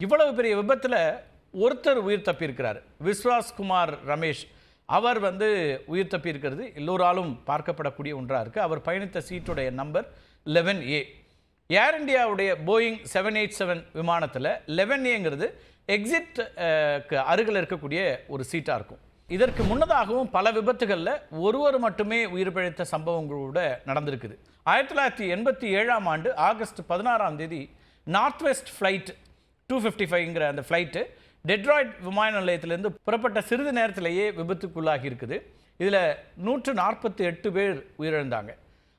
இவ்வளவு பெரிய விபத்தில் ஒருத்தர் உயிர் தப்பியிருக்கிறார். விஸ்வாஸ் குமார் ரமேஷ் அவர் உயிர் தப்பியிருக்கிறது எல்லோராலும் பார்க்கப்படக்கூடிய ஒன்றாக இருக்குது. அவர் பயணித்த சீட்டுடைய நம்பர் 11A. ஏர் இந்தியாவுடைய போயிங் 787 விமானத்தில் 11Aங்கிறது எக்ஸிட்க்கு அருகில் இருக்கக்கூடிய ஒரு சீட்டாக இருக்கும். இதற்கு முன்னதாகவும் பல விபத்துகளில் ஒருவர் மட்டுமே உயிர் பிழைத்த சம்பவங்களோட நடந்திருக்குது. 1987ஆம் ஆண்டு ஆகஸ்ட் 16ஆம் தேதி நார்த் வெஸ்ட் ஃப்ளைட் 255ங்கிற அந்த ஃப்ளைட்டு டெட்ராய்ட் விமான நிலையத்திலேருந்து புறப்பட்ட சிறிது நேரத்திலேயே விபத்துக்குள்ளாகி இருக்குது. இதில் 148 பேர் உயிரிழந்தாங்க.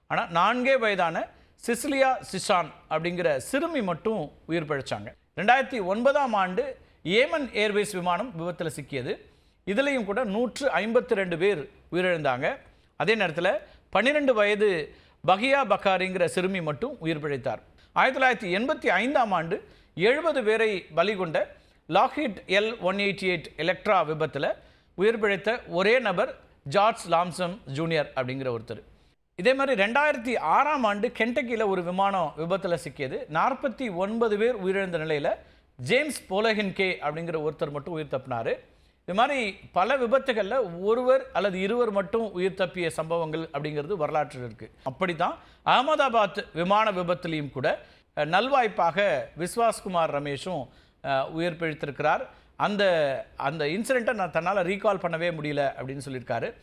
ஆனால் 4 வயதான சிசிலியா சிஷான் அப்படிங்கிற சிறுமி மட்டும் உயிர் பிழைச்சாங்க. 2009ஆம் ஆண்டு ஏமன் ஏர்வேஸ் விமானம் விபத்தில் சிக்கியது. இதுலேயும் கூட 152 பேர் உயிரிழந்தாங்க. அதே நேரத்தில் 12 வயது பகியா பக்காரிங்கிற சிறுமி மட்டும் உயிர் பிழைத்தார். 1985ஆம் ஆண்டு 70 பேரை பலி கொண்ட லாக்ஹீட் L-188 எலக்ட்ரா விபத்தில் உயிர் பிழைத்த ஒரே நபர் ஜார்ஜ் லாம்சம் ஜூனியர் அப்படிங்கிற ஒருத்தர். இதே மாதிரி 2006ஆம் ஆண்டு கென்டக்கியில் ஒரு விமானம் விபத்தில் சிக்கியது. 49 பேர் உயிரிழந்த நிலையில் ஜேம்ஸ் போலஹின்கே அப்படிங்கிற ஒருத்தர் மட்டும் உயிர் தப்பினார். இது மாதிரி பல விபத்துகளில் ஒருவர் அல்லது இருவர் மட்டும் உயிர் தப்பிய சம்பவங்கள் அப்படிங்கிறது வரலாற்றில் இருக்குது. அப்படி தான் அகமதாபாத் விமான விபத்துலேயும் கூட நல்வாய்ப்பாக விஸ்வாஸ்குமார் ரமேஷும் உயிர் பிழைத்திருக்கிறார். அந்த இன்சிடெண்ட்டை நான் தன்னால் ரீகால் பண்ணவே முடியல அப்படின்னு சொல்லியிருக்காரு.